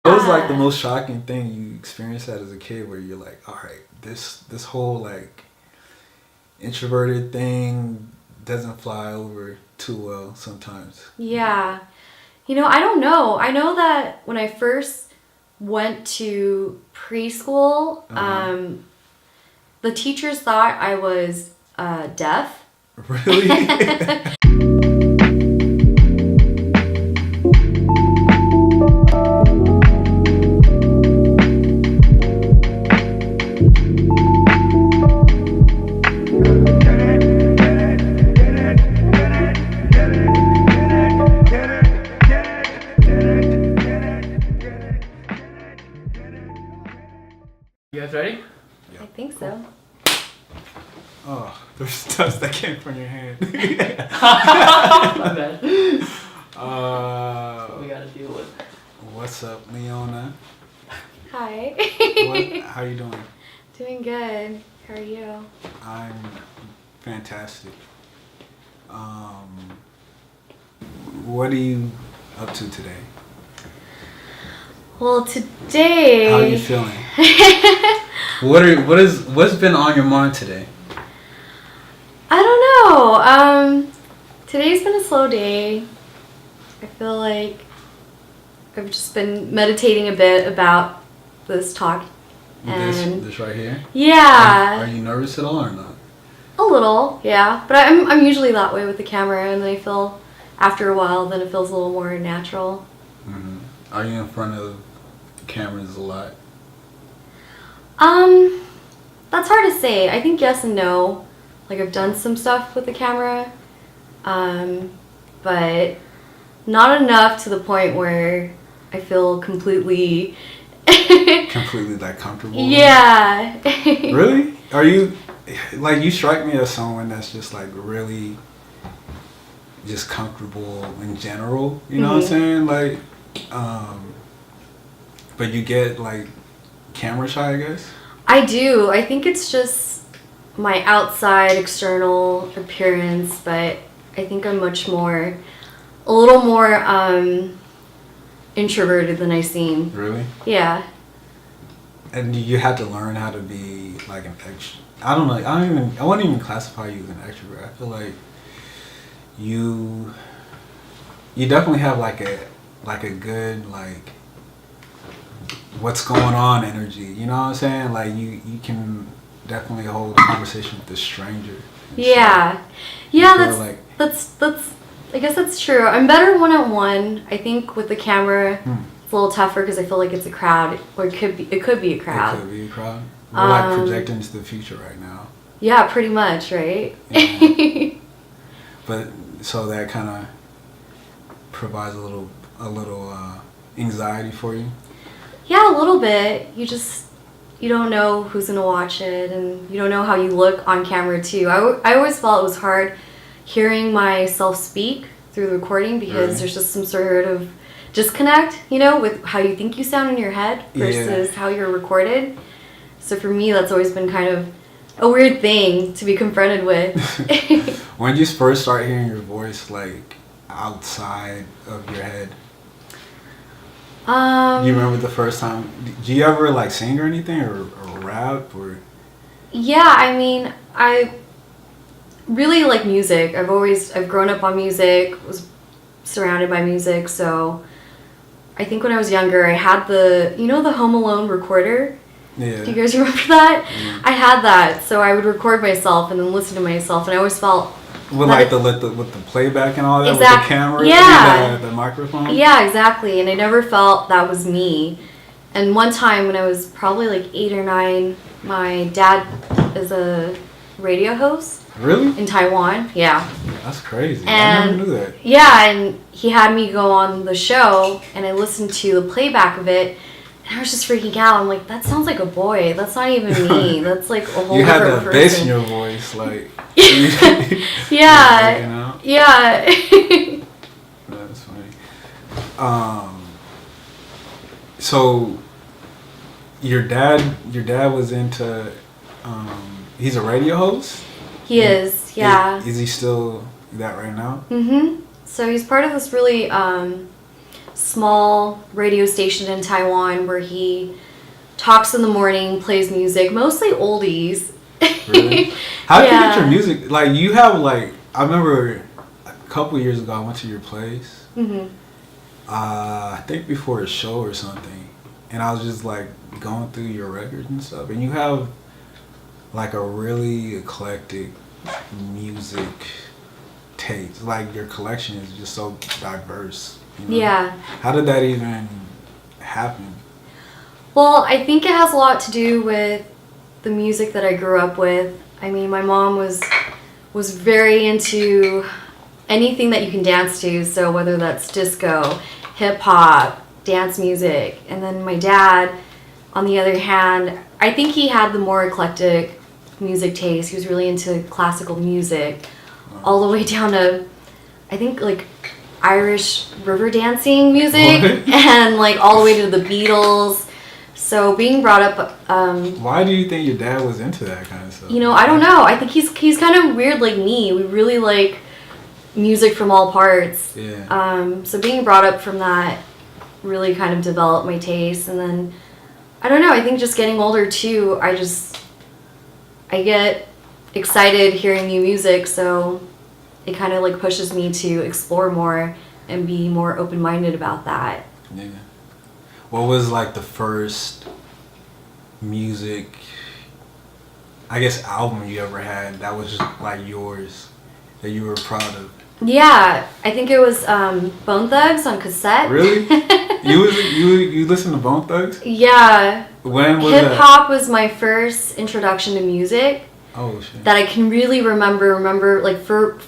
What was like the most shocking thing you experienced that as a kid where you're like, all right, this whole like introverted thing doesn't fly over too well sometimes? Yeah. I don't know. I know that when I first went to preschool, the teachers thought I was deaf. Really? You guys ready? I think so. Oh, there's dust that came from your hand. My bad. What we gotta deal with. What's up, Leona? Hi. How you doing? Doing good. How are you? I'm fantastic. What are you up to today? Well, today... How are you feeling? What's been on your mind today? I don't know. Today's been a slow day. I feel like I've just been meditating a bit about this talk. And This right here? yeah. Are you nervous at all or not? A little, yeah. But I'm usually that way with the camera, and then I feel after a while, then it feels a little more natural. Mm-hmm. Are you in front of cameras a lot? That's hard to say. I think yes and no. Like I've done some stuff with the camera, but not enough to the point where I feel completely Completely comfortable? Yeah. Really? Are you, like, you strike me as someone that's just like really just comfortable in general, you know what I'm saying? Like, but you get like camera shy, I guess? I do. I think it's just my outside external appearance, but I think I'm a little more introverted than I seem. Really? Yeah. And you had to learn how to be like an extrovert. I don't know. I wouldn't even classify you as an extrovert. I feel like you definitely have like a good like what's going on energy. You know what I'm saying? Like you can definitely hold a conversation with a stranger. Yeah. Yeah, that's I guess that's true. I'm better one-on-one. I think with the camera it's a little tougher because I feel like it's a crowd, or it could be a crowd. It could be a crowd. We're like projecting into the future right now. Yeah, pretty much, right? Yeah. But so that kind of provides a little anxiety for you. Yeah, a little bit. You don't know who's gonna watch it, and you don't know how you look on camera too. I always felt it was hard hearing myself speak through the recording because there's just some sort of disconnect, with how you think you sound in your head versus how you're recorded. So for me, that's always been kind of a weird thing to be confronted with. When did you first start hearing your voice like outside of your head? You remember the first time? Do you ever like sing or anything or rap or? Yeah, I mean, I really like music. I've grown up on music, was surrounded by music, so I think when I was younger I had the Home Alone recorder? Yeah. Do you guys remember that? Yeah. I had that, so I would record myself and then listen to myself, and I always felt with the playback and all that, with the camera, the microphone. Yeah, exactly. And I never felt that was me. And one time when I was probably like 8 or 9, my dad is a radio host. Really? In Taiwan, yeah. That's crazy. And, I never knew that. Yeah, and he had me go on the show, and I listened to the playback of it, and I was just freaking out. I'm like, that sounds like a boy. That's not even me. That's like a whole different person. You had that bass in your voice, like. Yeah. Yeah. That's funny. So, your dad was into. He's a radio host. He is, yeah. Is he still that right now? So he's part of this really small radio station in Taiwan where he talks in the morning, plays music, mostly oldies. Really? How did you Yeah. get your music? Like, you have, like, I remember a couple years ago I went to your place. Hmm. I think before a show or something. And I was just, like, going through your records and stuff. And you have, like, a really eclectic music taste. Like, your collection is just so diverse. You know? Yeah. How did that even happen? Well, I think it has a lot to do with the music that I grew up with. I mean, my mom was very into anything that you can dance to, so whether that's disco, hip hop, dance music. And then my dad, on the other hand, I think he had the more eclectic music taste. He was really into classical music, all the way down to, I think, like Irish river dancing music, What? and like all the way to the Beatles. So being brought up, Why do you think your dad was into that kind of stuff? you know, I don't know. I think he's kind of weird like me. We really like music from all parts. Yeah. So being brought up from that really kind of developed my taste. And then, I don't know, I think just getting older too, I get excited hearing new music, so it kind of like pushes me to explore more and be more open-minded about that. Yeah. What was like the first music, I guess, album you ever had that was just like yours, that you were proud of? Yeah, I think it was Bone Thugs on cassette. Really? You listened to Bone Thugs? Yeah. When was Hip that? hop was my first introduction to music Oh shit. that I can really remember like for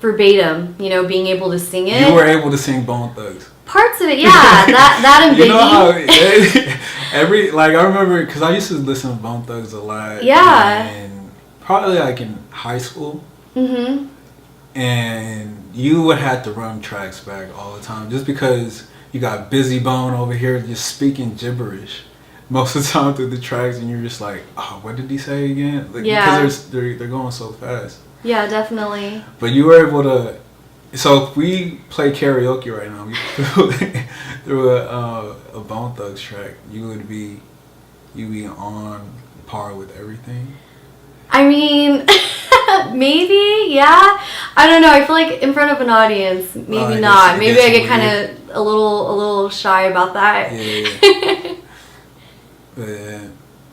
verbatim, you know, being able to sing it. You were able to sing Bone Thugs. Parts of it, yeah. that and Biggie. You know how I remember because I used to listen to Bone Thugs a lot. Yeah. And probably like in high school. Mm-hmm. And you would have to run tracks back all the time just because you got Busy Bone over here just speaking gibberish most of the time through the tracks, and you're just like, oh, what did he say again? Like, Yeah. Because they're going so fast. Yeah, definitely. But you were able to. So if we play karaoke right now, we through a Bone Thugs track, you'd be on par with everything. I mean, maybe, yeah. I don't know. I feel like in front of an audience, I maybe guess not. it Maybe gets I get weird. kind of a little shy about that. Yeah. Yeah.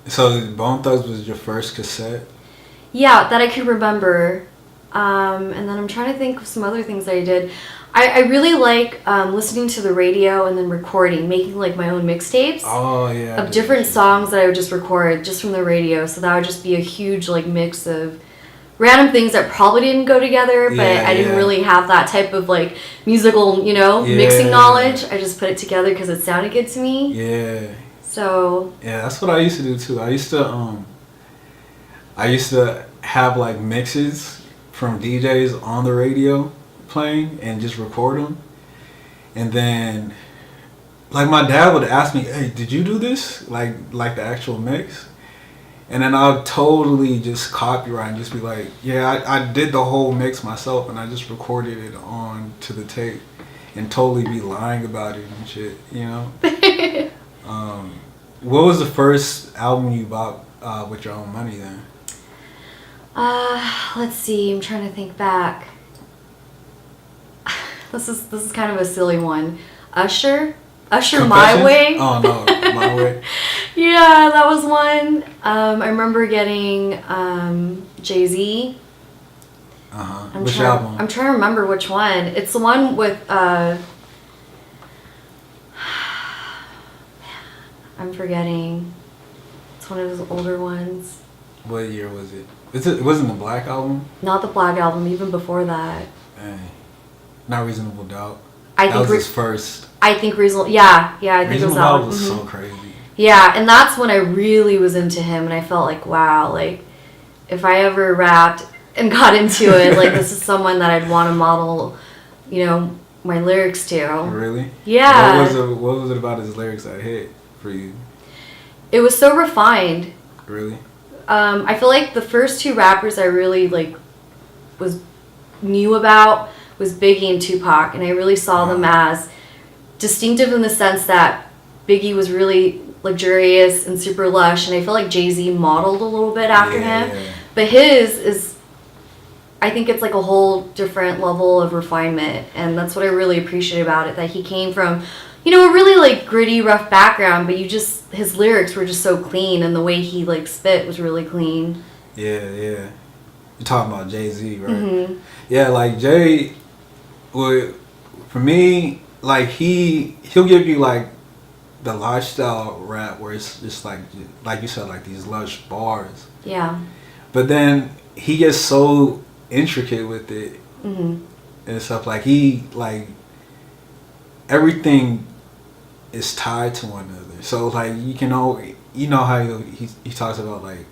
So Bone Thugs was your first cassette? Yeah, that I could remember. And then I'm trying to think of some other things that I did. I really like listening to the radio and then recording, making like my own mixtapes Oh yeah. of different songs that I would just record just from the radio. So that would just be a huge like mix of random things that probably didn't go together, but Yeah, I didn't yeah. really have that type of like musical, you know, mixing Yeah. knowledge. I just put it together because it sounded good to me. Yeah. So Yeah, that's what I used to do too. I used to have like mixes from DJs on the radio playing and just record them. And then like my dad would ask me, "Hey, did you do this?" Like the actual mix. And then I'll totally just copyright and just be like, "Yeah, I did the whole mix myself and I just recorded it on to the tape," and totally be lying about it and shit, you know? What was the first album you bought with your own money then? let's see. I'm trying to think back. This is kind of a silly one. Usher My Confessions? Way. Oh no, My Way. Yeah, that was one. I remember getting Jay-Z. Which album? I'm trying to remember which one. It's the one with I'm forgetting. It's one of his older ones. What year was it? It wasn't the Black Album? Not the Black Album, even before that. Not Reasonable Doubt. I That think was his first. I think Reasonable. Yeah, I think it was Reasonable that Doubt one. was Mhm. so crazy. Yeah, and that's when I really was into him, and I felt like, wow, like if I ever rapped and got into it, like this is someone that I'd want to model, you know, my lyrics to. Really? Yeah. What was it about his lyrics that hit for you? It was so refined. Really? I feel like the first two rappers I really like knew about was Biggie and Tupac, and I really saw them as distinctive in the sense that Biggie was really luxurious and super lush, and I feel like Jay-Z modeled a little bit after him. Yeah. But his is, I think it's like a whole different level of refinement, and that's what I really appreciate about it, that he came from, you know, a really like gritty, rough background, but his lyrics were just so clean, and the way he like spit was really clean. Yeah. You're talking about Jay-Z, right? Mm-hmm. Yeah, like Jay, well, for me, like he'll give you like the lifestyle rap where it's just like you said, like these lush bars. Yeah. But then he gets so intricate with it Mm-hmm. and stuff. Like everything is tied to one another. So like you know how he talks about like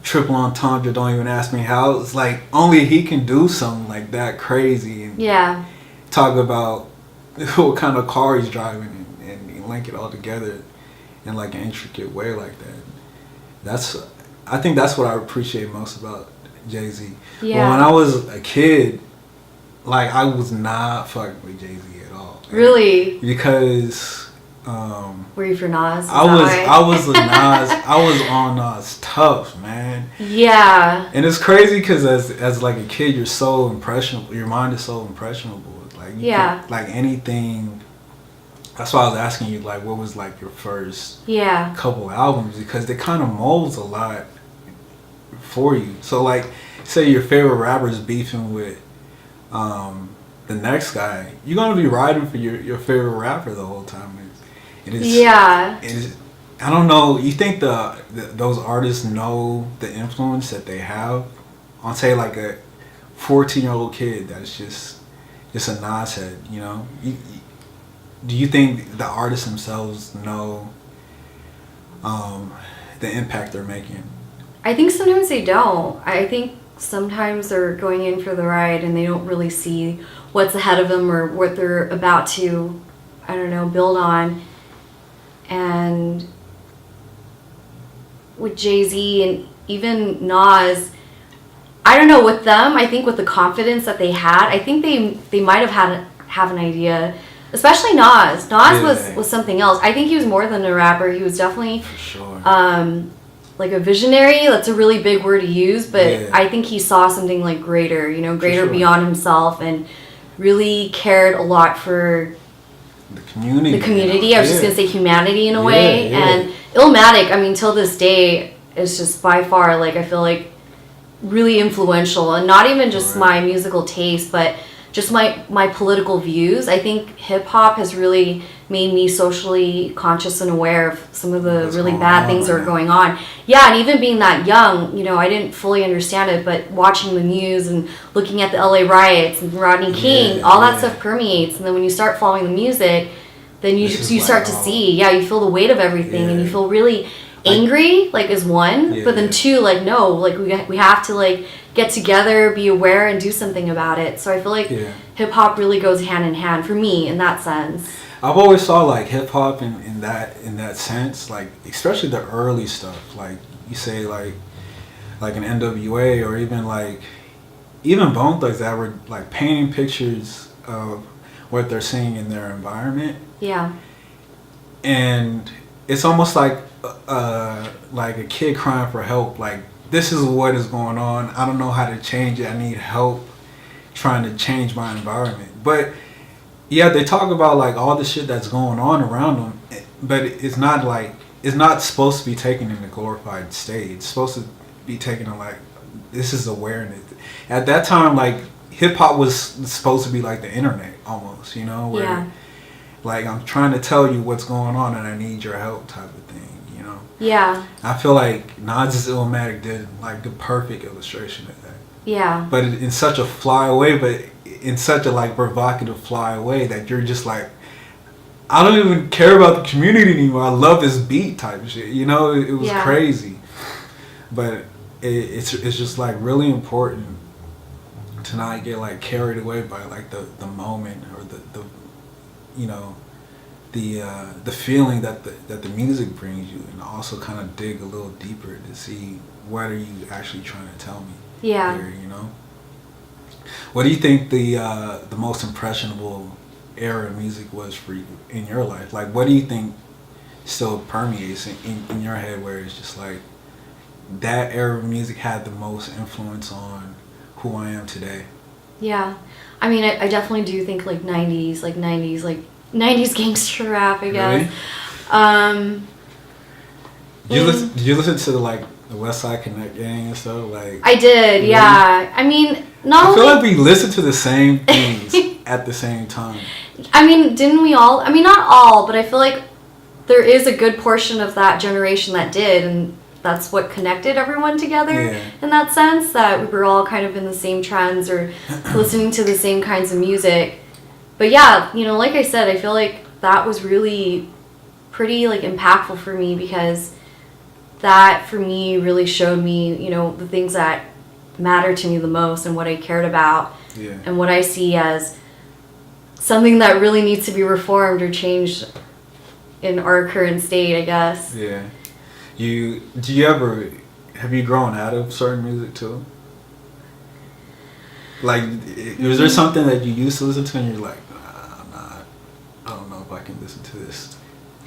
triple entendre. Don't even ask me how. It's like only he can do something like that crazy and Yeah. talk about what kind of car he's driving and link it all together in like an intricate way like that. I think that's what I appreciate most about Jay-Z. Yeah. But when I was a kid, like I was not fucking with Jay-Z at all. Really? Because Were you for Nas? I was with Nas. I was on Nas tough, man. Yeah. And it's crazy because as like a kid, you're so impressionable. Your mind is so impressionable. Like you Yeah. can, like anything. That's why I was asking you, like, what was like your first Yeah. couple albums, because they kind of molds a lot for you. So like, say your favorite rapper is beefing with the next guy, you're gonna be riding for your favorite rapper the whole time. Yeah. I don't know. You think those artists know the influence that they have on, say, like a 14-year-old kid that's just a Nas head? You know, do you think the artists themselves know the impact they're making? I think sometimes they don't. I think sometimes they're going in for the ride and they don't really see what's ahead of them or what they're about to, I don't know, build on. And with Jay-Z and even Nas, I don't know, with them, I think with the confidence that they had, I think they might have an idea. Especially Nas. Nas was something else. I think he was more than a rapper. He was definitely For sure. like a visionary. That's a really big word to use, but Yeah. I think he saw something like greater, you know, greater sure. beyond himself, and really cared a lot for The community. I was just gonna say humanity in a way. Yeah. And Illmatic, I mean, till this day, is just by far, like, I feel like really influential, and not even just my musical taste, but just my political views. I think hip hop has really made me socially conscious and aware of some of the really bad things that are going on. Yeah, and even being that young, you know, I didn't fully understand it, but watching the news and looking at the LA riots and Rodney King, all that stuff permeates. And then when you start following the music, then you start to see, you feel the weight of everything, and you feel really angry, like, is one, but then two, like, no, like, we have to, like, get together, be aware, and do something about it. So I feel like hip hop really goes hand in hand for me in that sense. I've always saw like hip hop in that sense, like especially the early stuff, like you say like an NWA, or even Bone Thugs, that were like painting pictures of what they're seeing in their environment. Yeah. And it's almost like a kid crying for help, like, this is what is going on. I don't know how to change it. I need help trying to change my environment. But yeah, they talk about like all the shit that's going on around them, but it's not supposed to be taken in a glorified state. It's supposed to be taken in like, this is awareness. At that time, like, hip hop was supposed to be like the internet almost, you know, where like, I'm trying to tell you what's going on and I need your help type of thing. Yeah. I feel like Nas' Illmatic did like the perfect illustration of that. Yeah. But in such a fly way, but in such a like provocative fly way that you're just like, I don't even care about the community anymore. I love this beat type of shit. You know, it was crazy. But it's just like really important to not get like carried away by like the moment or the you know, the feeling that the music brings you, and also kind of dig a little deeper to see what are you actually trying to tell me here, you know? What do you think the most impressionable era of music was for you in your life? Like, what do you think still permeates in your head where it's just like that era of music had the most influence on who I am today? Yeah. I mean, I definitely do think like 90s gangster rap, I guess. Really? Did you listen to the West Side Connect gang and stuff? Like, I did, really? yeah. I mean, I feel like we listen to the same things at the same time. I mean, didn't we all? I mean, not all, but I feel like there is a good portion of that generation that did, and that's what connected everyone together in that sense, that we were all kind of in the same trends or listening to the same kinds of music. But yeah, you know, like I said, I feel like that was really pretty like impactful for me, because that for me really showed me, you know, the things that matter to me the most and what I cared about and what I see as something that really needs to be reformed or changed in our current state, I guess. Yeah. Have you grown out of certain music too? Like, was there something that you used to listen to and you're like, I don't know if I can listen to this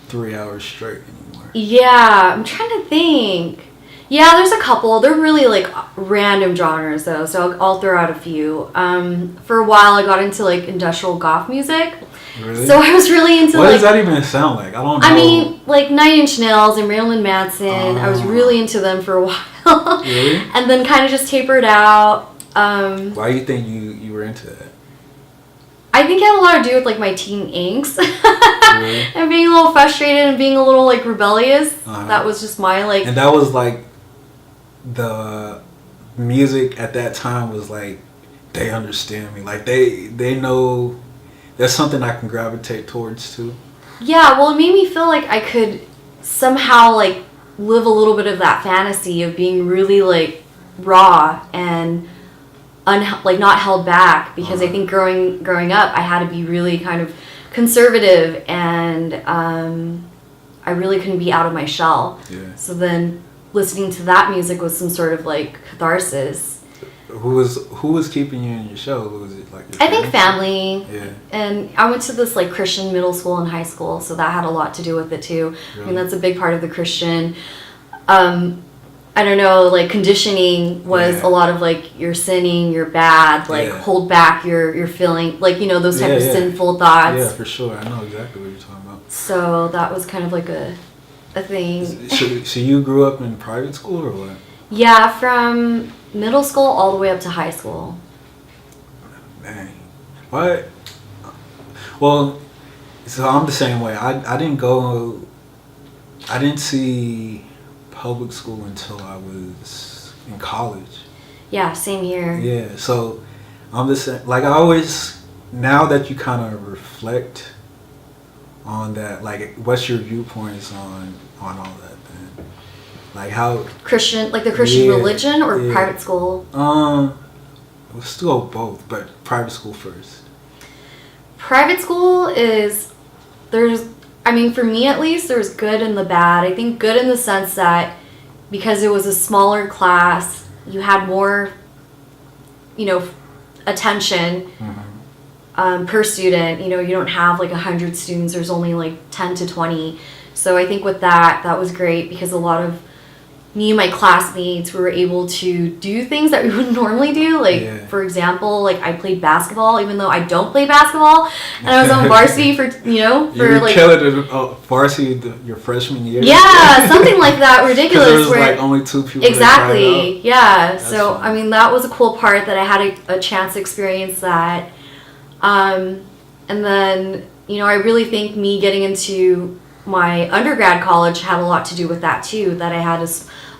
3 hours straight anymore? Yeah, I'm trying to think. Yeah, there's a couple. They're really like random genres though, so I'll throw out a few. For a while I got into like industrial goth music. Really? So I was really into what does that even sound like? I don't know. I mean, like 9 Inch Nails and Marilyn Manson. I was really into them for a while. Really? And then kind of just tapered out. Why do you think you were into that? I think it had a lot to do with like my teen angst. Really? And being a little frustrated and being a little like rebellious. That was just my like. And that was like the music at that time was like, they understand me. Like they know that's something I can gravitate towards too. Yeah, well, it made me feel like I could somehow like live a little bit of that fantasy of being really like raw and like not held back, because I think growing up I had to be really kind of conservative, and I really couldn't be out of my shell. Yeah. So then listening to that music was some sort of like catharsis. Who was keeping you in your show? Was it like your I think family. Yeah. And I went to this like Christian middle school and high school, so that had a lot to do with it too. Really? I mean, that's a big part of the Christian I don't know, like conditioning was a lot of like you're sinning, you're bad, like hold back your feeling, like, you know, those type of sinful thoughts. Yeah, for sure. I know exactly what you're talking about. So that was kind of like a thing. So you grew up in private school or what? Yeah, from middle school all the way up to high school. Dang. What? Well, so I'm the same way. I didn't see public school until I was in college. Yeah, same here. Yeah, so I'm the same. Like, I always, now that you kind of reflect on that, like, what's your viewpoints on all that then? Like how Christian, like the Christian religion or private school? Let's go both, but private school first. Private school is, I mean, for me at least, there's good and the bad. I think good in the sense that because it was a smaller class, you had more, you know, attention per student. You know, you don't have like 100 students. There's only like 10 to 20. So I think with that was great, because a lot of me and my classmates were able to do things that we wouldn't normally do. Like, for example, like I played basketball, even though I don't play basketball, and I was on varsity for, you were like killing varsity your freshman year. Yeah, something like that, ridiculous. There was like only 2 people. Exactly. Yeah. So funny. I mean, that was a cool part that I had a chance to experience that, and then I really think me getting into my undergrad college had a lot to do with that too, that I had a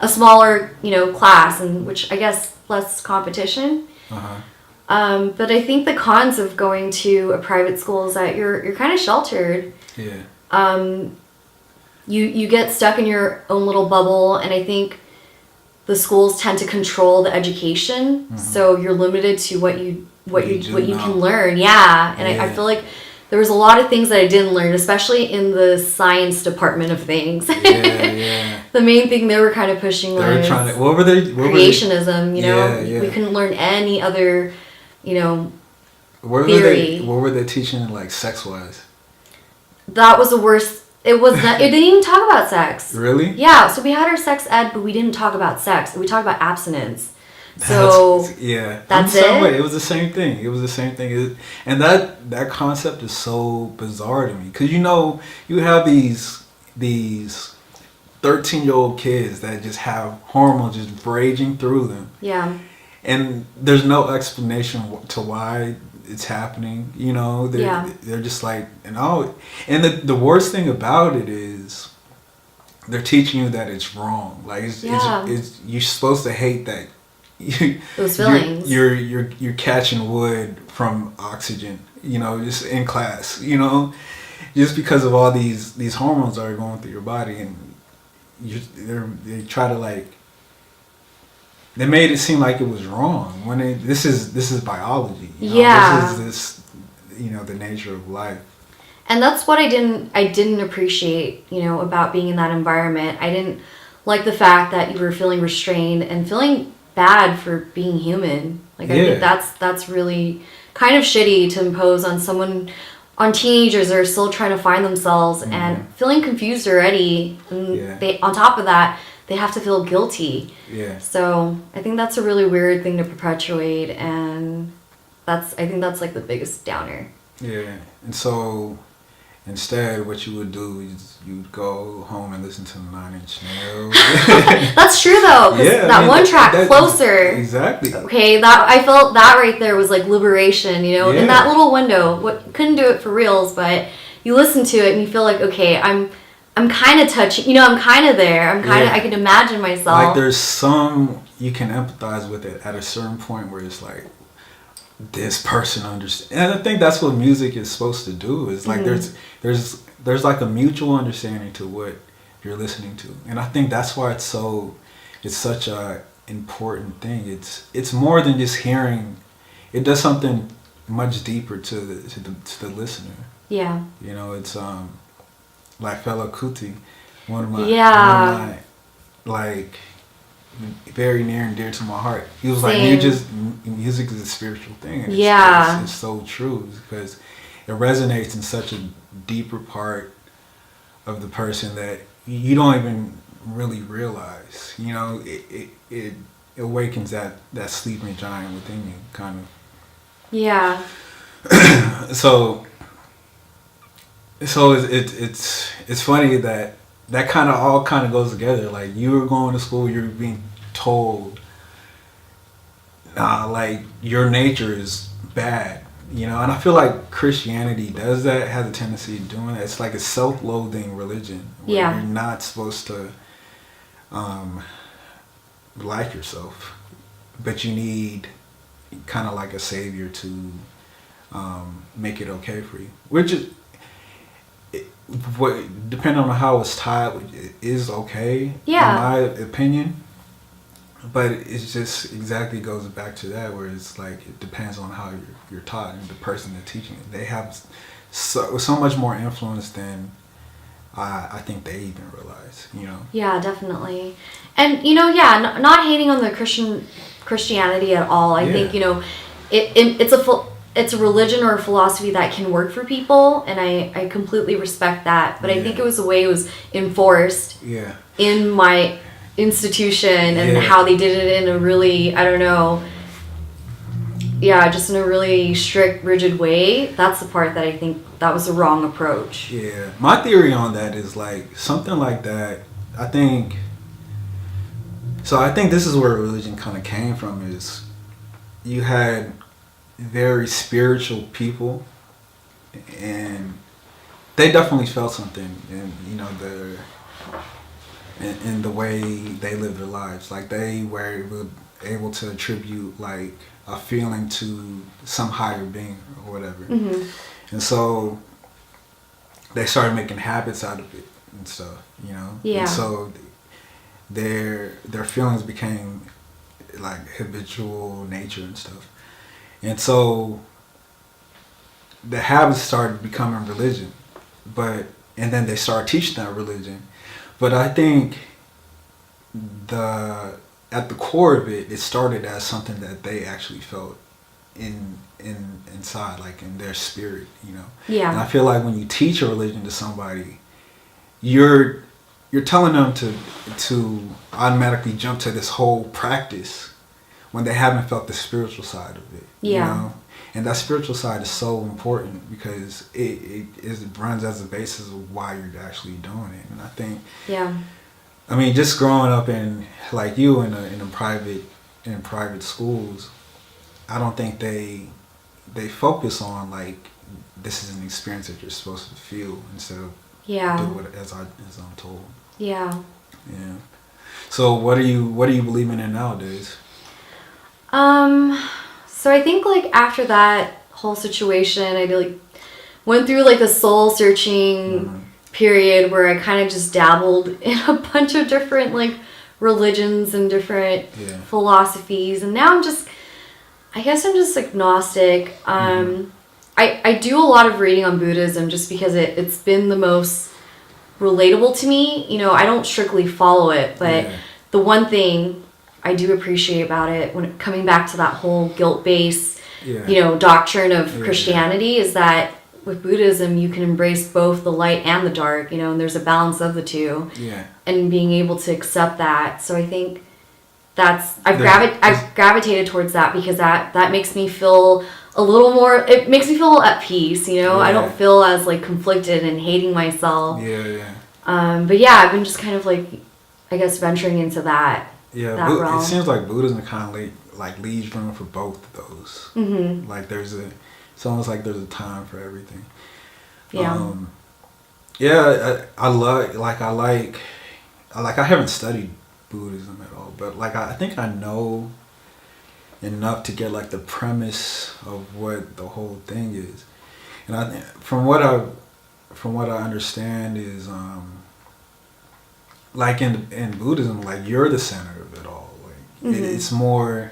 smaller, class, and which I guess less competition. But I think the cons of going to a private school is that you're kind of sheltered. Yeah. You get stuck in your own little bubble, and I think the schools tend to control the education, so you're limited to what you can learn. Yeah, and I feel like there was a lot of things that I didn't learn, especially in the science department of things. Yeah. The main thing they were kind of pushing was what were they? Creationism. Yeah. We couldn't learn any other, theory. What were they teaching like sex wise? That was the worst. It was not, it didn't even talk about sex. Really? Yeah, so we had our sex ed, but we didn't talk about sex. We talked about abstinence. So yeah, that's it. it. It was the same thing. And that concept is so bizarre to me because you have these 13-year-old kids that just have hormones just raging through them. Yeah. And there's no explanation to why it's happening. They're just like, and the worst thing about it is they're teaching you that it's wrong. Like it's you're supposed to hate that. Those feelings. You're catching wood from oxygen. Just in class. Just because of all these hormones that are going through your body, and they try to like. They made it seem like it was wrong when this is biology. Yeah. This the nature of life. And that's what I didn't appreciate, about being in that environment. I didn't like the fact that you were feeling restrained and feeling bad for being human. Like I think that's really kind of shitty to impose on teenagers that are still trying to find themselves and feeling confused already. And they on top of that, they have to feel guilty. Yeah. So I think that's a really weird thing to perpetuate, and I think that's like the biggest downer. Yeah. And so instead, what you would do is you'd go home and listen to the 9 Inch Nails. That's true though, because one track, Closer. Exactly. Okay, I felt that right there was like liberation, in that little window. Couldn't do it for reals, but you listen to it and you feel like, okay, I'm kind of touching, I'm kind of there. I can imagine myself. Like there's some, you can empathize with it at a certain point where it's like, this person understands. And I think that's what music is supposed to do. Is like there's like a mutual understanding to what you're listening to. And I think that's why it's such a important thing. It's more than just hearing. It does something much deeper to the listener. Yeah. It's like Fela Kuti, one of my like very near and dear to my heart. He was like, music is a spiritual thing. And it's so true because it resonates in such a deeper part of the person that you don't even really realize. It awakens that sleeping giant within you, kind of. Yeah. So it's funny that kind of all kind of goes together. Like you were going to school, you're being told, like your nature is bad, and I feel like Christianity does that, has a tendency of doing that. It's like a self-loathing religion where you're not supposed to like yourself, but you need kind of like a savior to make it okay for you, which is depending on how it's tied, it is okay in my opinion, but it's just exactly goes back to that where it's like it depends on how you're taught and the person that's teaching it. They have so much more influence than I think they even realize. Yeah, definitely. And not hating on the Christianity at all. I think it's a religion or a philosophy that can work for people, and I completely respect that. But I think it was the way it was enforced in my institution and how they did it in a really, I don't know, just in a really strict, rigid way. That's the part that I think that was the wrong approach. Yeah. My theory on that is like something like that. I think this is where religion kind of came from, is you had very spiritual people, and they definitely felt something in the way they lived their lives. Like they were able to attribute like a feeling to some higher being or whatever. And so they started making habits out of it and stuff, and so their feelings became like habitual nature and stuff. And so the habits started becoming religion, and then they started teaching that religion. But I think at the core of it, it started as something that they actually felt in inside, like in their spirit, you know. Yeah. And I feel like when you teach a religion to somebody, you're telling them to automatically jump to this whole practice when they haven't felt the spiritual side of it. Yeah. You know? And that spiritual side is so important because it runs as the basis of why you're actually doing it. And I think, Yeah. I mean, just growing up in like you in private schools, I don't think they focus on like this is an experience that you're supposed to feel instead of Yeah. do it as I'm told. Yeah. Yeah. So what are you believing in nowadays? So I think like after that whole situation, I like went through like a soul searching period where I kind of just dabbled in a bunch of different like religions and different philosophies, and now I guess I'm just agnostic. I do a lot of reading on Buddhism just because it's been the most relatable to me. You know, I don't strictly follow it, but the one thing I do appreciate about it, when coming back to that whole guilt-based, you know, doctrine of Christianity, is that with Buddhism you can embrace both the light and the dark, you know, and there's a balance of the two. Yeah. And being able to accept that. So I think I've gravitated towards that because that makes me feel a little more, it makes me feel at peace, you know. I don't feel as like conflicted and hating myself. But yeah, I've been just kind of like, I guess, venturing into that. Yeah, it seems like Buddhism kind of like leaves room for both of those. Mm-hmm. Like it's almost like there's a time for everything. Yeah. I haven't studied Buddhism at all, but like I think I know enough to get like the premise of what the whole thing is, and from what I understand is like in Buddhism, like you're the center of it all. Like it's more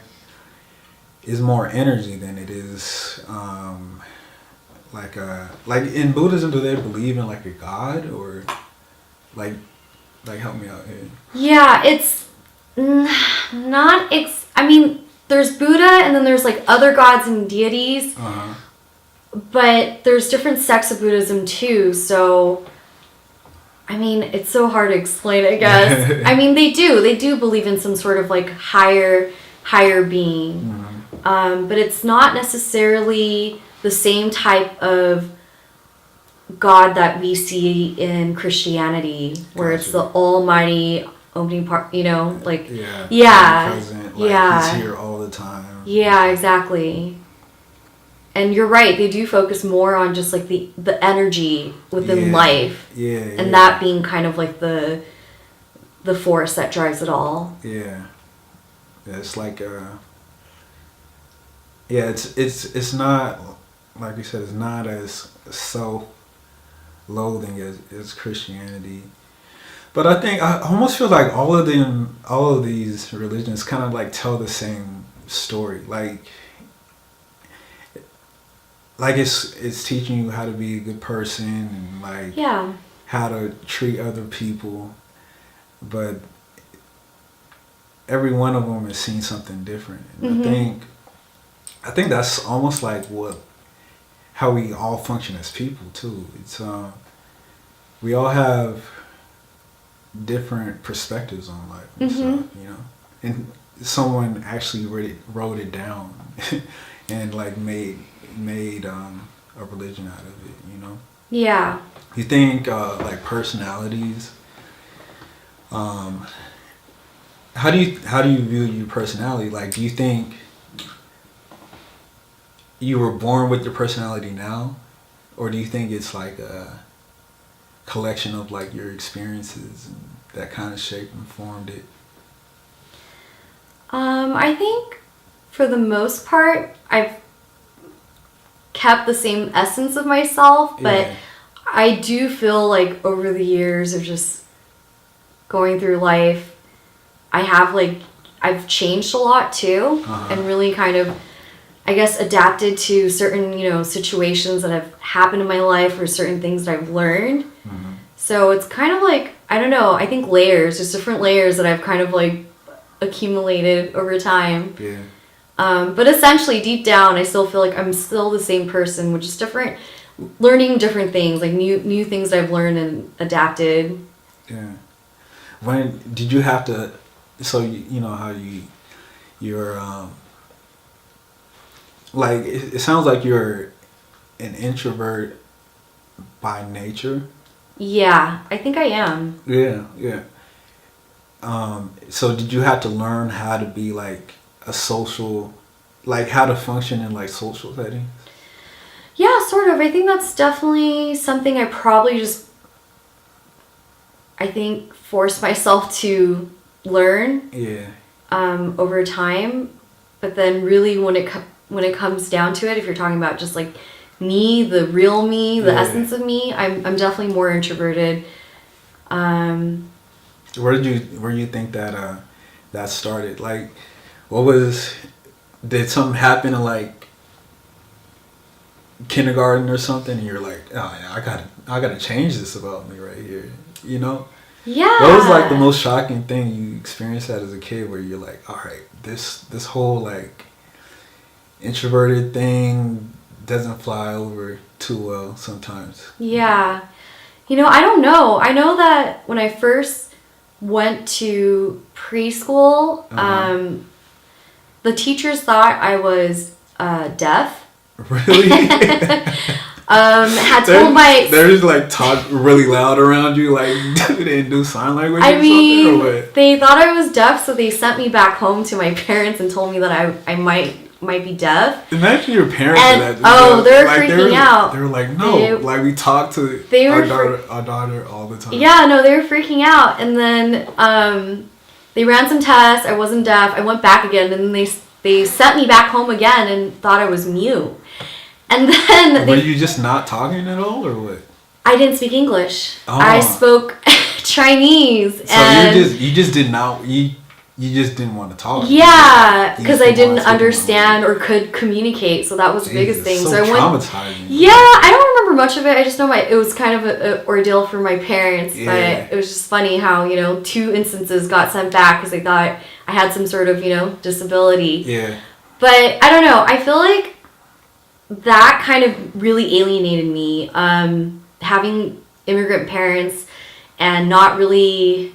energy than it is like in Buddhism, do they believe in like a god or like help me out here? Yeah, it's not. I mean, there's Buddha and then there's like other gods and deities, but there's different sects of Buddhism too. So, I mean, it's so hard to explain, I guess. I mean, they do believe in some sort of like higher being, but it's not necessarily the same type of God that we see in Christianity, where it's the almighty omnipotent, you know, like present, like he's here all the time. Yeah, exactly. And you're right, they do focus more on just like the energy within life. And that being kind of like the force that drives it all. Yeah. It's like it's not, like you said, it's not as self-loathing as Christianity. But I think I almost feel like all of these religions kind of like tell the same story. Like it's teaching you how to be a good person and like how to treat other people, but every one of them has seen something different. And I think that's almost like how we all function as people too. It's we all have different perspectives on life and stuff, you know. And someone actually wrote it down and like made a religion out of it, you know. Yeah. You think like personalities, how do you view your personality? Like, do you think you were born with your personality now, or do you think it's like a collection of like your experiences and that kind of shaped and formed it? I think for the most part I've kept the same essence of myself, but I do feel like over the years of just going through life, I've changed a lot too, and really kind of, I guess, adapted to certain, you know, situations that have happened in my life or certain things that I've learned. So it's kind of like, I don't know, I think layers, just different layers that I've kind of like accumulated over time. But essentially, deep down, I still feel like I'm still the same person, which is different, learning different things, like new things that I've learned and adapted. Yeah. When did you have to? So you know how you're like it sounds like you're an introvert by nature. Yeah, I think I am. Yeah, yeah. So did you have to learn how to be like a social, like how to function in like social settings? Yeah, sort of. I think that's definitely something I probably just, I think, forced myself to learn Yeah. over time. But then really when it comes down to it, if you're talking about just like me, the real me, the Yeah. essence of me, I'm definitely more introverted. Where do you think that that started? Like, what was did something happen in like kindergarten or something, and you're like, oh yeah, I gotta change this about me right here, you know? Yeah. What was like the most shocking thing you experienced that as a kid, where you're like, all right, this whole like introverted thing doesn't fly over too well sometimes. Yeah. I don't know. I know that when I first went to preschool, the teachers thought I was deaf. Really? Had told they're just like talk really loud around you, like they didn't do sign language I or mean, something, or what? they thought I was deaf, so they sent me back home to my parents and told me that I might be deaf. Imagine your parents And did that. oh, they're like, freaking out. They were like, no, like we talk to our daughter all the time. Yeah, no, they were freaking out. And then they ran some tests. I wasn't deaf. I went back again, and then they sent me back home again and thought I was mute. And then were you just not talking at all, or what? I didn't speak English. Oh. I spoke Chinese. So and you just did not you just didn't want to talk. Yeah, You because just I didn't want to speak understand or could communicate. So that was the biggest thing. So I went. traumatizing. Yeah, I don't remember much of it. I just know it was kind of an ordeal for my parents. Yeah. But it was just funny how 2 instances got sent back because they thought I had some sort of disability. Yeah. But I don't know. I feel like that kind of really alienated me. Having immigrant parents and not really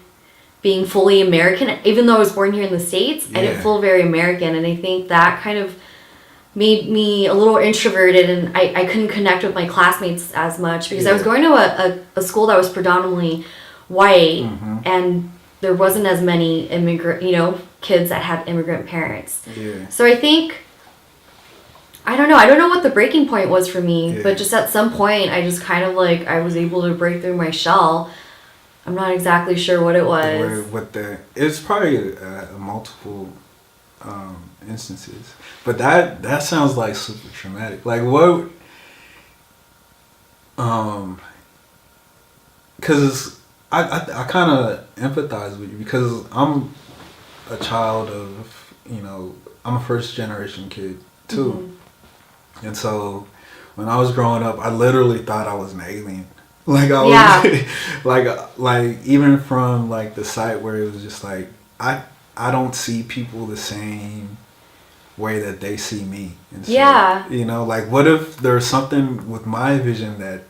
being fully American, even though I was born here in the States, I didn't feel very American. And I think that kind of made me a little introverted, and I couldn't connect with my classmates as much because I was going to a school that was predominantly white, and there wasn't as many kids that had immigrant parents. Yeah. So I think, I don't know what the breaking point was for me, but just at some point I just kind of like, I was able to break through my shell. I'm not exactly sure what it was. It's probably multiple instances, but that sounds like super traumatic. Like what? Because I kind of empathize with you because I'm a child of I'm a first generation kid too, and so when I was growing up, I literally thought I was an alien. Like I was like even from like the site where it was just like I don't see people the same way that they see me. And so, like what if there's something with my vision that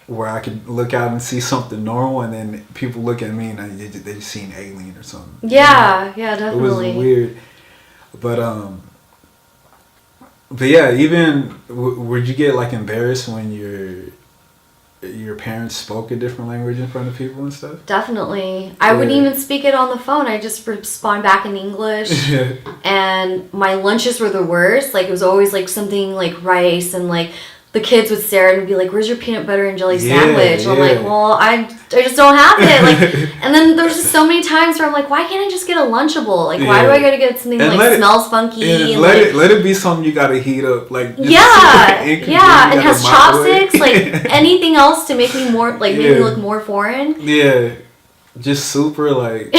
where I could look out and see something normal, and then people look at me and they see an alien or something. Yeah, definitely. It was weird, but yeah, even would you get like embarrassed when your parents spoke a different language in front of people and stuff? Definitely. I wouldn't even speak it on the phone. I just respond back in English. And my lunches were the worst. Like it was always like something like rice, and like the kids would stare at me and be like, "Where's your peanut butter and jelly sandwich?" And I'm like, "Well, I just don't have it." Like, and then there's just so many times where I'm like, "Why can't I just get a Lunchable? Like, why do I gotta get something that like smells funky?" And let it be something you gotta heat up, like and has chopsticks, like anything else to make me more like make me look more foreign. Yeah, just super like.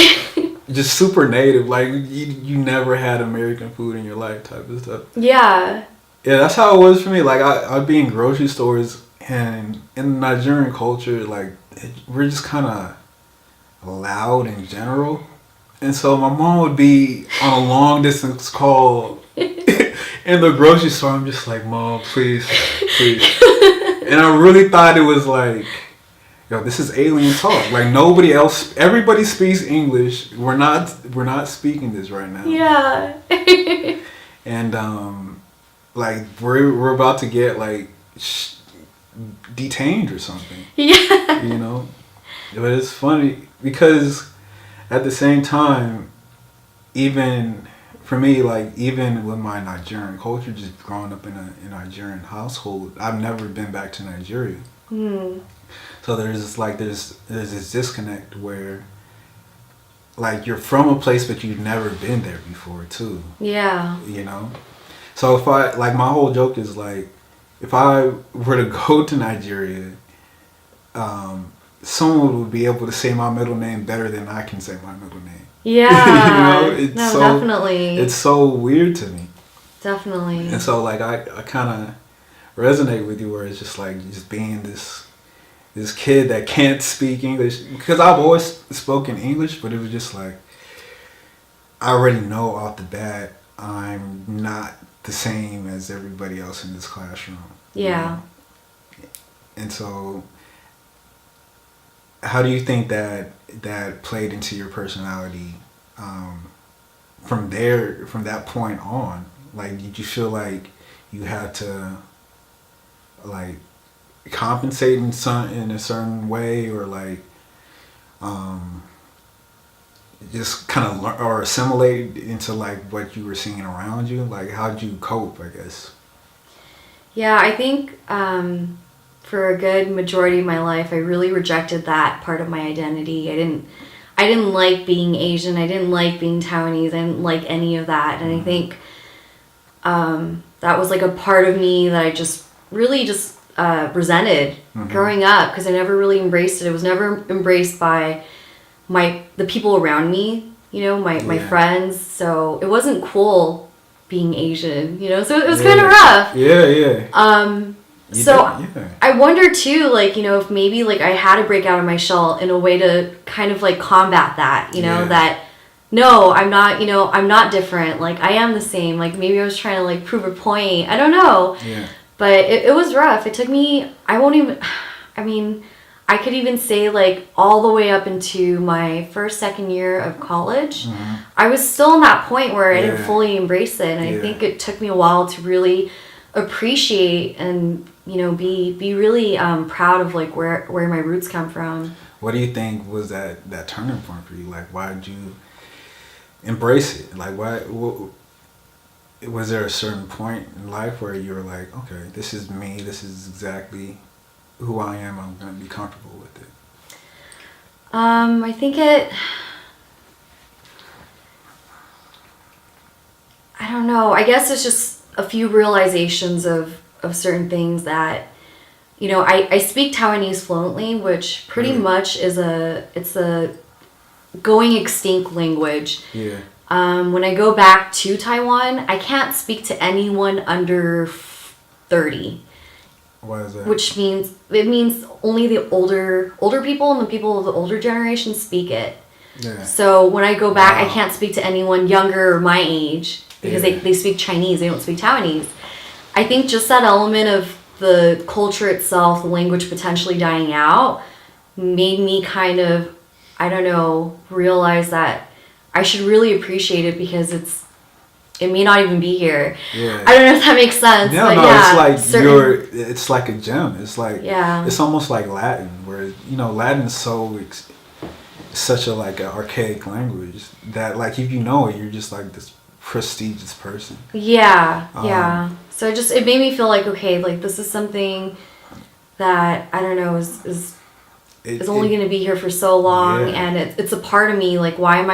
Just super native, like you never had American food in your life type of stuff. Yeah. Yeah, that's how it was for me. Like I'd be in grocery stores, and in Nigerian culture, like we're just kind of loud in general. And so my mom would be on a long distance call in the grocery store. I'm just like, Mom, please, please. And I really thought it was like, yo, this is alien talk. Like nobody else, everybody speaks English. We're not speaking this right now. Yeah. And like we're about to get like detained or something. Yeah. You know, but it's funny because at the same time, even for me, like even with my Nigerian culture, just growing up in a Nigerian household, I've never been back to Nigeria. So there's this disconnect where like you're from a place but you've never been there before too. Yeah. You know? So if I like my whole joke is like if I were to go to Nigeria, someone would be able to say my middle name better than I can say my middle name. Yeah. You know? It's no, so, definitely. It's so weird to me. Definitely. And so like I kind of resonate with you where it's just like just being this kid that can't speak English because I've always spoken English, but it was just like I already know off the bat I'm not the same as everybody else in this classroom. Yeah. And so how do you think that played into your personality from that point on? Like did you feel like you had to like compensate in a certain way or like just kind of learn or assimilate into like what you were seeing around you? Like how did you cope, I guess? Yeah, I think for a good majority of my life I really rejected that part of my identity. I didn't like being Asian, I didn't like being Taiwanese, I didn't like any of that. And I think that was like a part of me that I just really just resented growing up because I never really embraced it. It was never embraced by the people around me, you know, my friends. So it wasn't cool being Asian, you know. So it was kind of rough. Yeah. I wonder too, like, you know, if maybe like I had to break out of my shell in a way to kind of like combat that, you know, that no, I'm not, you know, I'm not different. Like I am the same. Like maybe I was trying to like prove a point. I don't know. Yeah. But it was rough. It took me, I could even say like all the way up into my second year of college, I was still in that point where I didn't fully embrace it. And I think it took me a while to really appreciate and, you know, be really proud of like where my roots come from. What do you think was that turning point for you? Like, why did you embrace it? Like, was there a certain point in life where you were like, okay, this is me, this is exactly who I am, I'm going to be comfortable with it? I think I don't know, I guess it's just a few realizations of certain things that, you know, I speak Taiwanese fluently, which pretty much is it's a going extinct language. Yeah. When I go back to Taiwan, I can't speak to anyone under 30. Why is that? Which means only the older people and the people of the older generation speak it. Yeah. So when I go back, I can't speak to anyone younger or my age because they speak Chinese. They don't speak Taiwanese. I think just that element of the culture itself, the language potentially dying out, made me kind of, I don't know, realize that I should really appreciate it because it may not even be here. Yeah. I don't know if that makes sense. No, but no, yeah, it's like it's like a gem. It's like it's almost like Latin, where you know Latin is such a like an archaic language that like if you know it, you're just like this prestigious person. Yeah. So it made me feel like okay, like this is something that I don't know is only going to be here for so long, and it's a part of me. Like why am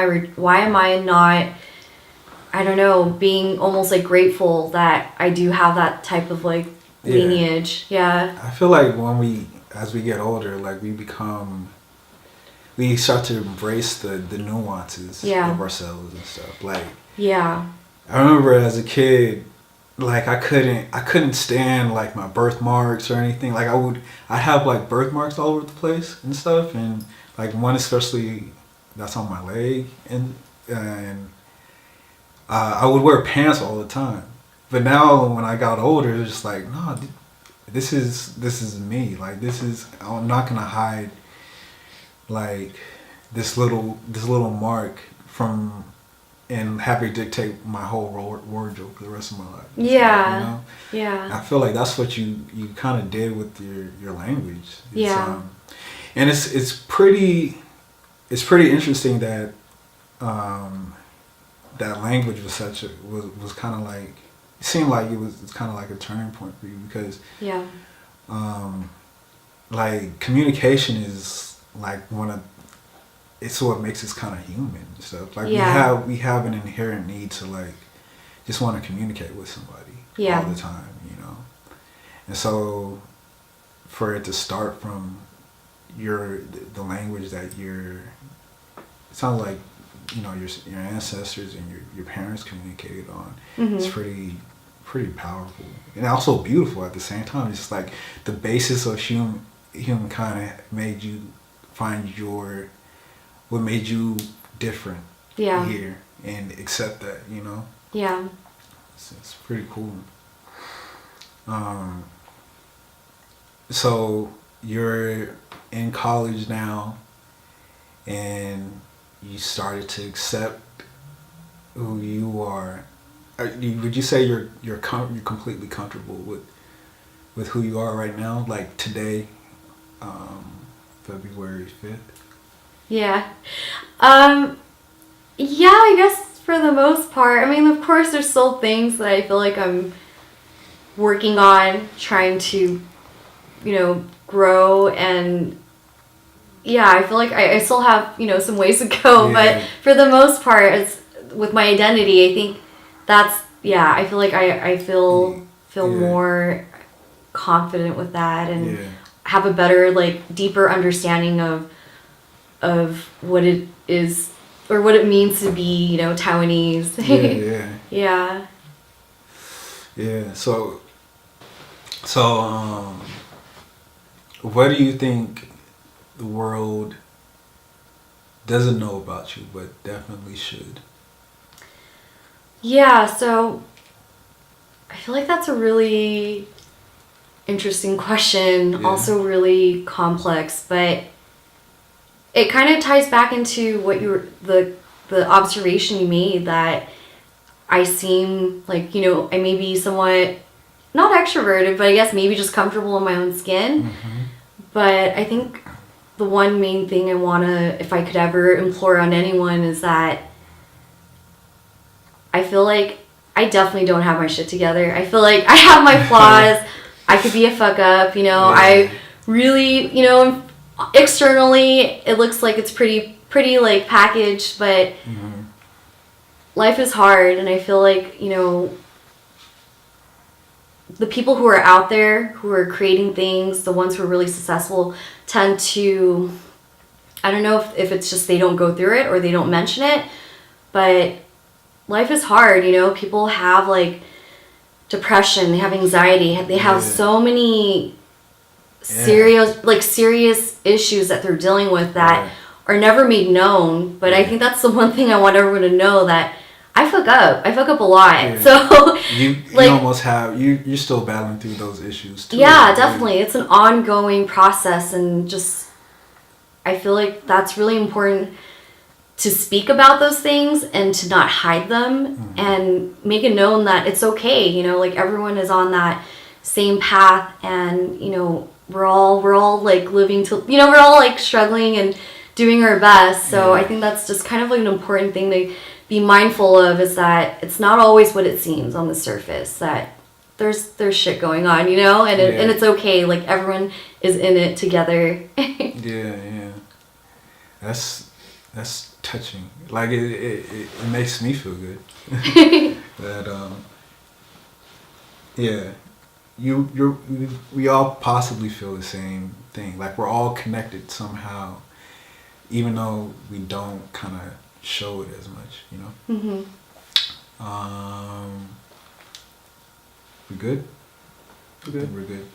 I not, I don't know, being almost like grateful that I do have that type of like lineage. Yeah. I feel like as we get older, like we start to embrace the nuances of ourselves and stuff. Like I remember as a kid, like I couldn't stand like my birthmarks or anything. Like I'd have like birthmarks all over the place and stuff, and like one especially that's on my leg, and and I would wear pants all the time. But now when I got older, it's just like, no, this is me. Like I'm not gonna hide like this little mark from and have it dictate my whole wardrobe for the rest of my life. Yeah. You know? Yeah. I feel like that's what you kind of did with your language. Yeah. And it's pretty interesting that that language was was kind of like, it seemed like it's kind of like a turning point for you, because Yeah. like communication is like it's what makes us kind of human and stuff. Like we have an inherent need to like just want to communicate with somebody all the time, you know. And so for it to start from the language that it sounds like, you know, your ancestors and your parents communicated on, it's pretty powerful and also beautiful at the same time. It's like the basis of humankind made you find what made you different here and accept that, you know. Yeah. It's pretty cool. So you're in college now, and you started to accept who you are. Would you say you're completely comfortable with who you are right now, like today, February 5th? Yeah. Yeah, I guess for the most part. I mean, of course, there's still things that I feel like I'm working on, trying to, you know, grow, and yeah, I feel like I still have, you know, some ways to go, but for the most part, it's with my identity, I think that's, I feel like I feel more confident with that, and have a better, like, deeper understanding of what it is, or what it means to be, you know, Taiwanese. Yeah. So what do you think the world doesn't know about you but definitely should? Yeah, so I feel like that's a really interesting question, also really complex, but it kind of ties back into what the observation you made, that I seem like, you know, I may be somewhat not extroverted, but I guess maybe just comfortable in my own skin. But I think the one main thing I want to, if I could ever implore on anyone, is that I feel like I definitely don't have my shit together. I feel like I have my flaws. I could be a fuck up, you know. I really, you know, externally it looks like it's pretty like packaged, but life is hard, and I feel like, you know, the people who are out there who are creating things, the ones who are really successful, tend to, I don't know if it's just they don't go through it or they don't mention it, but life is hard, you know. People have like depression, they have anxiety, they have so many serious issues that they're dealing with that are never made known. But I think that's the one thing I want everyone to know, that I fuck up a lot. So you like, almost have you're still battling through those issues too. Yeah, definitely. It's an ongoing process, and just I feel like that's really important to speak about those things and to not hide them, and make it known that it's okay, you know, like everyone is on that same path, and you know, we're all like living to, you know, we're all like struggling and doing our best. So I think that's just kind of like an important thing to be mindful of, is that it's not always what it seems on the surface, that there's shit going on, you know, and and it's okay, like everyone is in it together. That's touching. Like it makes me feel good. That we all possibly feel the same thing. Like we're all connected somehow, even though we don't kind of show it as much, you know. We good? I think we're good.